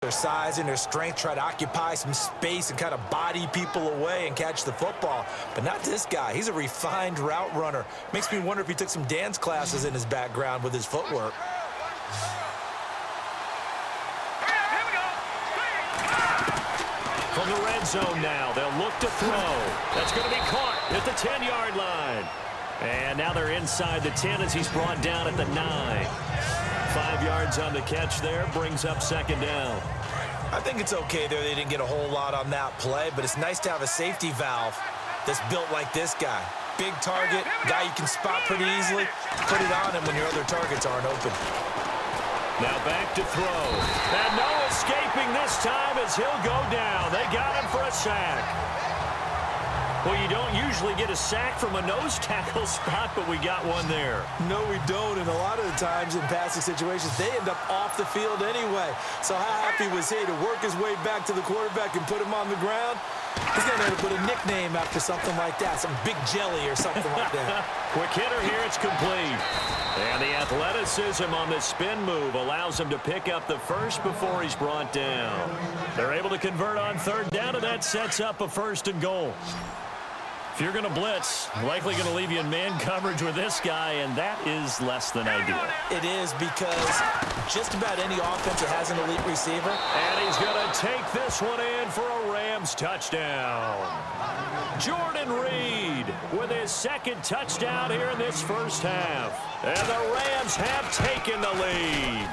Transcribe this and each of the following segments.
Their size and their strength, try to occupy some space and kind of body people away and catch the football. But not this guy. He's a refined route runner. Makes me wonder if he took some dance classes in his background with his footwork. From the red zone now, they'll look to throw. That's going to be caught at the 10-yard line. And now they're inside the 10 as he's brought down at the 9. 5 yards on the catch there, brings up second down. I think it's okay there. They didn't get a whole lot on that play, but it's nice to have a safety valve that's built like this guy. Big target, guy you can spot pretty easily. Put it on him when your other targets aren't open. Now back to throw. And no escaping this time as he'll go down. They got him for a sack. Well, you don't usually get a sack from a nose tackle spot, but we got one there. No, we don't, and a lot of the times in passing situations, they end up off the field anyway. So how happy was he to work his way back to the quarterback and put him on the ground? He's going to have to put a nickname after something like that, some big jelly or something like that. Quick hitter here, it's complete. And the athleticism on the spin move allows him to pick up the first before he's brought down. They're able to convert on third down, and that sets up a 1st and goal. If you're going to blitz, likely going to leave you in man coverage with this guy, and that is less than ideal. It is, because just about any offense that has an elite receiver. And he's going to take this one in for a Rams touchdown. Jordan Reed with his 2nd touchdown here in this first half. And the Rams have taken the lead.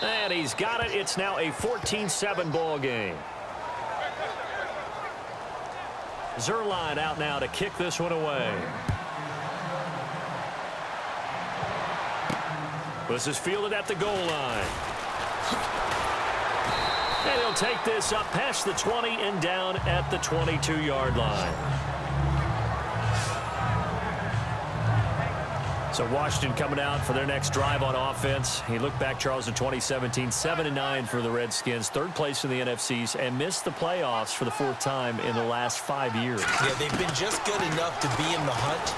And he's got it. It's now a 14-7 ball game. Zerline out now to kick this one away. This is fielded at the goal line. And he'll take this up past the 20 and down at the 22-yard line. So Washington coming out for their next drive on offense. He looked back, Charles, in 2017, 7-9 for the Redskins, 3rd place in the NFCs, and missed the playoffs for the 4th time in the last 5 years. Yeah, they've been just good enough to be in the hunt,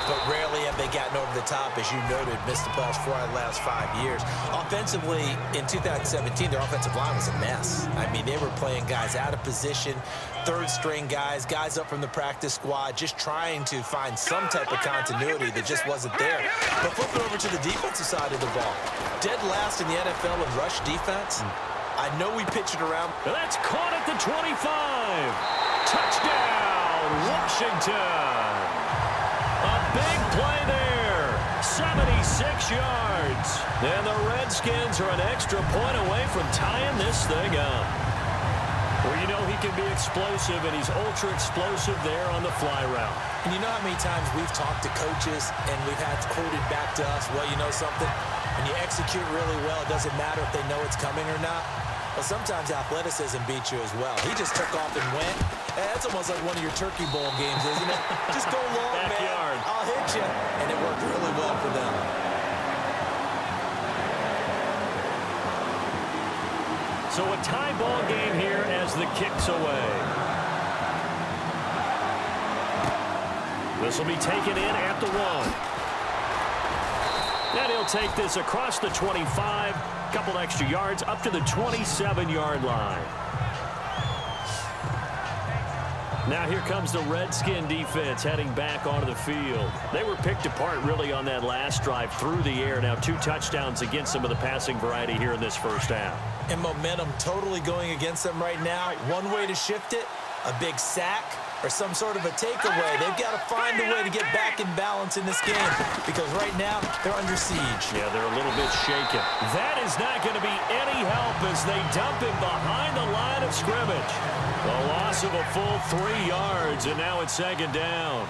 but rarely have they gotten over the top, as you noted, missed the playoffs 4 out of the last 5 years. Offensively, in 2017, their offensive line was a mess. I mean, they were playing guys out of position, 3rd-string guys, guys up from the practice squad, just trying to find some type of continuity that just wasn't there. But flip it over to the defensive side of the ball. Dead last in the NFL in rush defense. I know we pitch it around. That's caught at the 25. Touchdown, Washington. A big play there, 76 yards. And the Redskins are an extra point away from tying this thing up. Well, you know he can be explosive, and he's ultra-explosive there on the fly route. And you know how many times we've talked to coaches and we've had quoted back to us, well, you know something? When you execute really well, it doesn't matter if they know it's coming or not. But sometimes athleticism beats you as well. He just took off and went. That's almost like one of your Turkey Bowl games, isn't it? Just go long, Backyard. man. I'll hit you. And it worked really well for them. So a tie ball game here as the kick's away. This will be taken in at the 1. And he'll take this across the 25, couple extra yards up to the 27-yard line. Now here comes the Redskin defense heading back onto the field. They were picked apart really on that last drive through the air. Now 2 touchdowns against some of the passing variety here in this first half. And momentum totally going against them right now. One way to shift it, a big sack, or some sort of a takeaway. They've got to find a way to get back in balance in this game, because right now they're under siege. Yeah, they're a little bit shaken. That is not going to be any help as they dump him behind the line of scrimmage. The loss of a full 3 yards, and now it's 2nd down.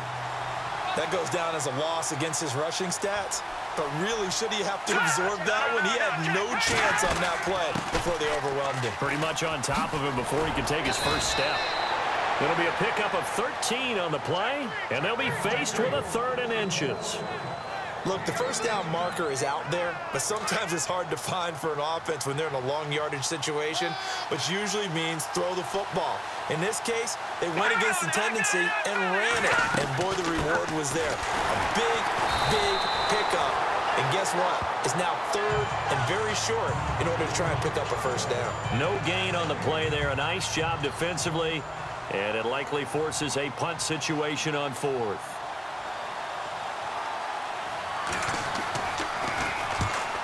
That goes down as a loss against his rushing stats. But really, should he have to absorb that one? He had no chance on that play before they overwhelmed him. Pretty much on top of him before he could take his first step. It'll be a pickup of 13 on the play, and they'll be faced with a 3rd and inches. Look, the first down marker is out there, but sometimes it's hard to find for an offense when they're in a long yardage situation, which usually means throw the football. In this case, they went against the tendency and ran it, and boy, the reward was there. A big, big pickup and guess what? It's now third and very short in order to try and pick up a first down. No gain on the play there. A nice job defensively, and it likely forces a punt situation on fourth.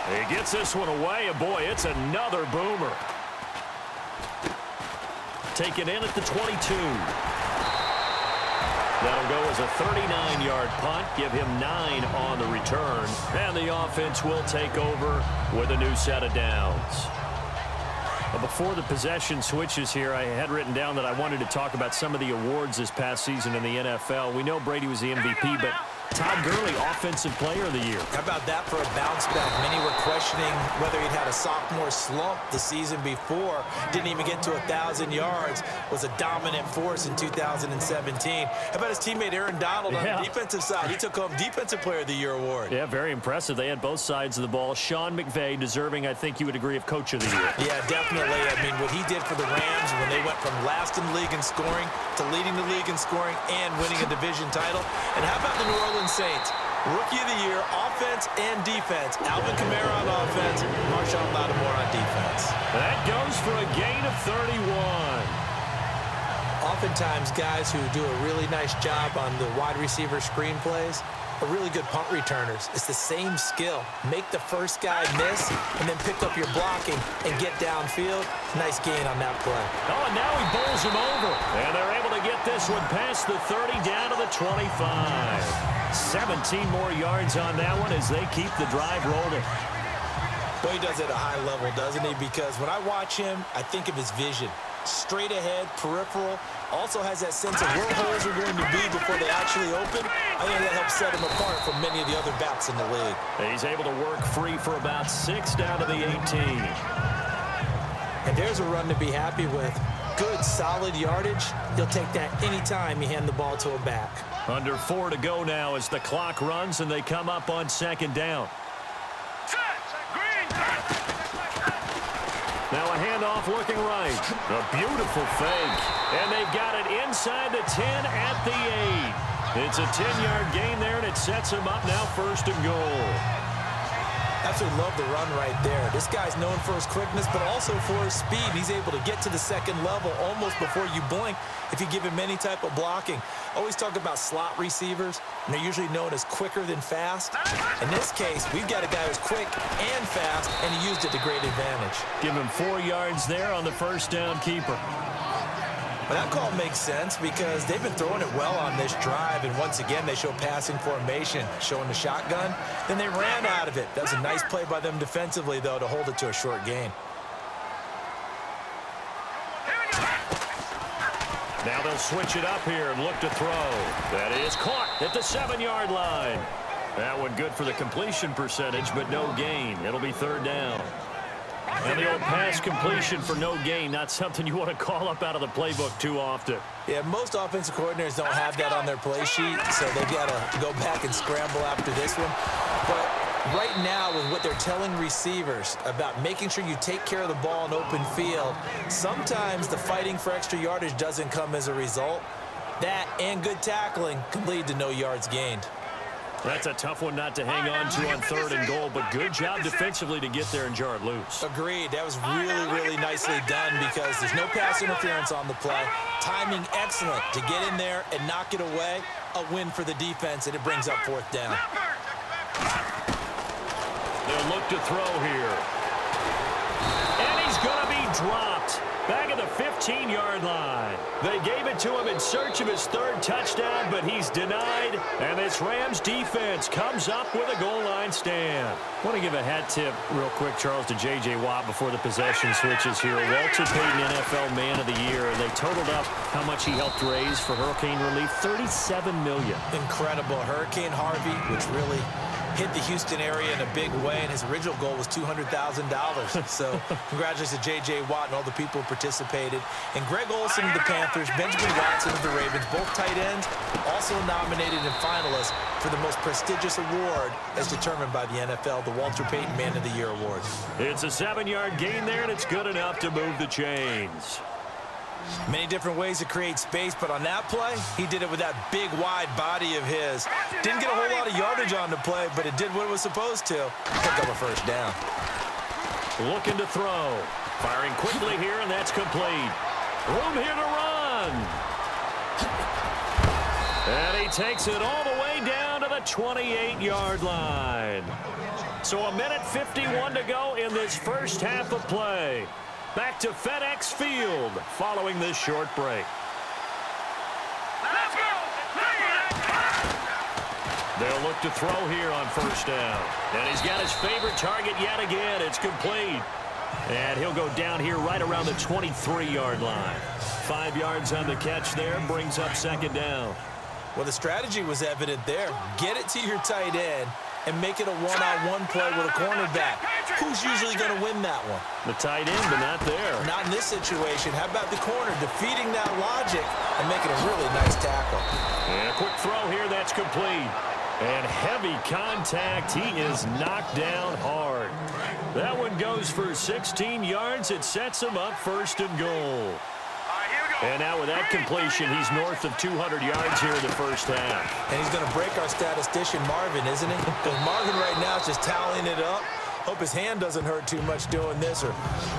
He gets this one away, and boy, it's another boomer. Taken in at the 22. That'll go as a 39-yard punt, give him 9 on the return, and the offense will take over with a new set of downs. But before the possession switches here, I had written down that I wanted to talk about some of the awards this past season in the NFL. We know Brady was the MVP, but Todd Gurley, Offensive Player of the Year. How about that for a bounce back? Many were questioning whether he'd had a sophomore slump the season before. Didn't even get to 1,000 yards. Was a dominant force in 2017. How about his teammate Aaron Donald on the defensive side? He took home Defensive Player of the Year award. Yeah, very impressive. They had both sides of the ball. Sean McVay deserving, I think you would agree, of Coach of the Year. Yeah, definitely. I mean, what he did for the Rams when they went from last in the league in scoring to leading the league in scoring and winning a division title. And how about the New Orleans Saints? Rookie of the Year, offense and defense. Alvin Kamara on offense, Marshawn Lattimore on defense. That goes for a gain of 31. Oftentimes, guys who do a really nice job on the wide receiver screen plays are really good punt returners. It's the same skill. Make the first guy miss and then pick up your blocking and get downfield. Nice gain on that play. Oh, and now he bowls him over. And they're able to get this one past the 30 down to the 25. 17 more yards on that one as they keep the drive rolling. Boy, he does it at a high level, doesn't he? Because when I watch him, I think of his vision. Straight ahead, peripheral, also has that sense of where holes are going to be before they actually open. I think that helps set him apart from many of the other backs in the league. He's able to work free for about 6 down to the 18. And there's a run to be happy with. Good, solid yardage. He'll take that anytime you hand the ball to a back. Under 4 to go now as the clock runs and they come up on 2nd down. Now a handoff looking right. A beautiful fake. And they've got it inside the 10 at the 8. It's a 10-yard gain there, and it sets him up now 1st and goal. Absolutely love the run right there. This guy's known for his quickness, but also for his speed. He's able to get to the 2nd level almost before you blink if you give him any type of blocking. Always talk about slot receivers, and they're usually known as quicker than fast. In this case, we've got a guy who's quick and fast, and he used it to great advantage. Give him 4 yards there on the 1st down keeper. Well, that call makes sense because they've been throwing it well on this drive, and once again, they show passing formation, showing the shotgun. Then they ran out of it. That was a nice play by them defensively, though, to hold it to a short gain. Now they'll switch it up here and look to throw. That is caught at the 7-yard line. That one good for the completion percentage, but no gain. It'll be 3rd down. And the old pass completion for no gain, not something you want to call up out of the playbook too often. Yeah, most offensive coordinators don't have that on their play sheet, so they've got to go back and scramble after this one. But right now, with what they're telling receivers about making sure you take care of the ball in open field, sometimes the fighting for extra yardage doesn't come as a result. That and good tackling can lead to no yards gained. That's a tough one not to hang on to on 3rd and goal, but good job defensively to get there and jar it loose. Agreed. That was really, really nicely done because there's no pass interference on the play. Timing excellent to get in there and knock it away. A win for the defense, and it brings up 4th down. They'll look to throw here. And he's going to be dropped back at the 15-yard line. They gave it to him in search of his 3rd touchdown, but he's denied. And this Rams defense comes up with a goal line stand. I want to give a hat tip real quick, Charles, to J.J. Watt before the possession switches here. Walter Payton, NFL Man of the Year. And they totaled up how much he helped raise for hurricane relief, $37 million. Incredible. Hurricane Harvey, which really hit the Houston area in a big way, and his original goal was $200,000. So congratulations to J.J. Watt and all the people who participated. And Greg Olsen of the Panthers, Benjamin Watson of the Ravens, both tight ends, also nominated and finalists for the most prestigious award as determined by the NFL, the Walter Payton Man of the Year Award. It's a 7-yard gain there, and it's good enough to move the chains. Many different ways to create space, but on that play, he did it with that big, wide body of his. Didn't get a whole lot of yardage on the play, but it did what it was supposed to. Pick up a first down. Looking to throw. Firing quickly here, and that's complete. Room here to run. And he takes it all the way down to the 28-yard line. So a minute 51 to go in this first half of play. Back to FedEx Field following this short break. Let's go! They'll look to throw here on first down. And he's got his favorite target yet again. It's complete. And he'll go down here right around the 23-yard line. 5 yards on the catch there, brings up second down. Well, the strategy was evident there. Get it to your tight end and make it a one-on-one play with a cornerback. Who's usually going to win that one? The tight end, but not there. Not in this situation. How about the corner defeating that logic and making a really nice tackle? And a quick throw here, that's complete. And heavy contact. He is knocked down hard. That one goes for 16 yards. It sets him up first and goal. And now with that completion, he's north of 200 yards here in the first half. And he's going to break our statistician, Marvin, isn't he? Because Marvin right now is just tallying it up. Hope his hand doesn't hurt too much doing this or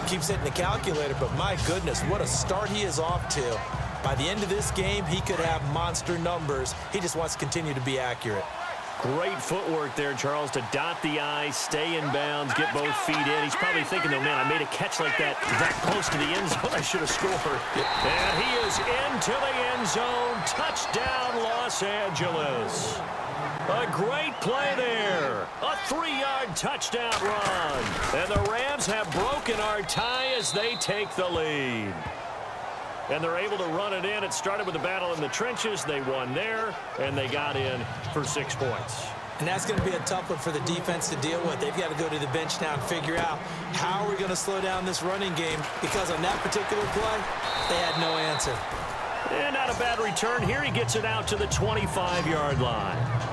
keeps hitting the calculator. But my goodness, what a start he is off to. By the end of this game, he could have monster numbers. He just wants to continue to be accurate. Great footwork there, Charles, to dot the I, stay in bounds, get both feet in. He's probably thinking, though, man, I made a catch like that close to the end zone. I should have scored. And he is into the end zone. Touchdown, Los Angeles. A great play there. A 3-yard touchdown run. And the Rams have broken our tie as they take the lead. And they're able to run it in. It started with a battle in the trenches. They won there, and they got in for 6 points. And that's going to be a tough one for the defense to deal with. They've got to go to the bench now and figure out how are we going to slow down this running game, because on that particular play, they had no answer. And not a bad return here. He gets it out to the 25-yard line.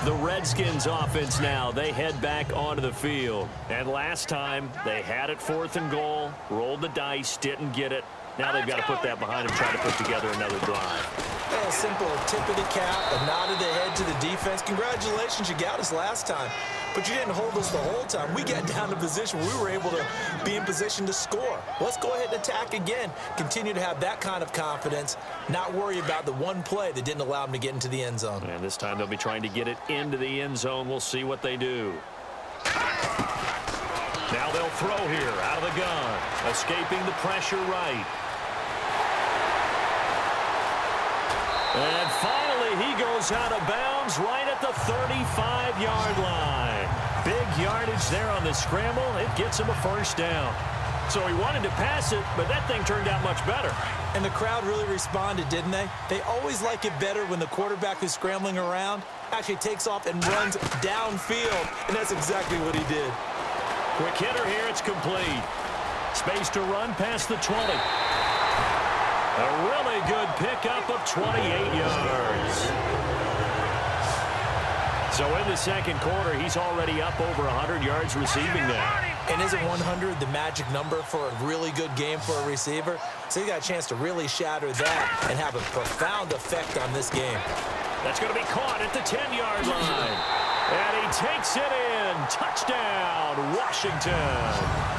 The Redskins offense now, they head back onto the field. And last time, they had it 4th and goal, rolled the dice, didn't get it. Now they've got to put that behind them, try to put together another drive. A simple tip of the cap, a nod of the head to the defense. Congratulations, you got us last time. But you didn't hold us the whole time. We got down to position where we were able to be in position to score. Let's go ahead and attack again. Continue to have that kind of confidence, not worry about the one play that didn't allow them to get into the end zone. And this time they'll be trying to get it into the end zone. We'll see what they do. Now they'll throw here out of the gun. Escaping the pressure right. And finally, he goes out of bounds right at the 35-yard line. Big yardage there on the scramble. It gets him a first down. So he wanted to pass it, but that thing turned out much better. And the crowd really responded, didn't they? They always like it better when the quarterback who's scrambling around actually takes off and runs downfield. And that's exactly what he did. Quick hitter here. It's complete. Space to run past the 20. A really good pickup of 28 yards. So in the second quarter, he's already up over 100 yards receiving now. And isn't 100 the magic number for a really good game for a receiver? So he got a chance to really shatter that and have a profound effect on this game. That's going to be caught at the 10-yard line. And he takes it in. Touchdown, Washington.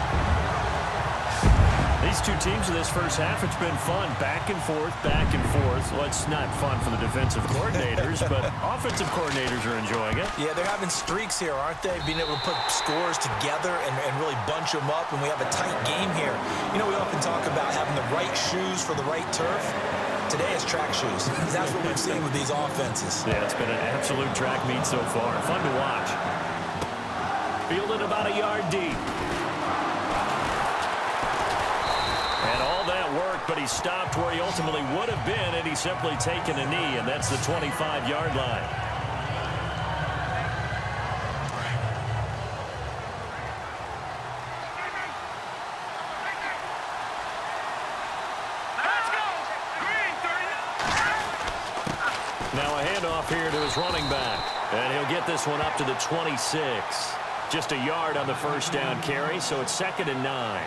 These two teams in this first half, it's been fun. Back and forth, back and forth. Well, it's not fun for the defensive coordinators, but offensive coordinators are enjoying it. Yeah, they're having streaks here, aren't they? Being able to put scores together and really bunch them up, and we have a tight game here. You know, we often talk about having the right shoes for the right turf. Today is track shoes. That's what we've seen with these offenses. Yeah, it's been an absolute track meet so far. Fun to watch. Fielded about a yard deep. And all that work, but he stopped where he ultimately would have been, and he's simply taken a knee, and that's the 25-yard line. Now a handoff here to his running back, and he'll get this one up to the 26. Just a yard on the first down carry, so it's 2nd and 9.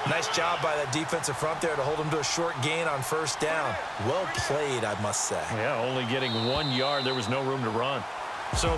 Nice job by that defensive front there to hold him to a short gain on first down. Well played, I must say. Yeah, only getting 1 yard. There was no room to run. So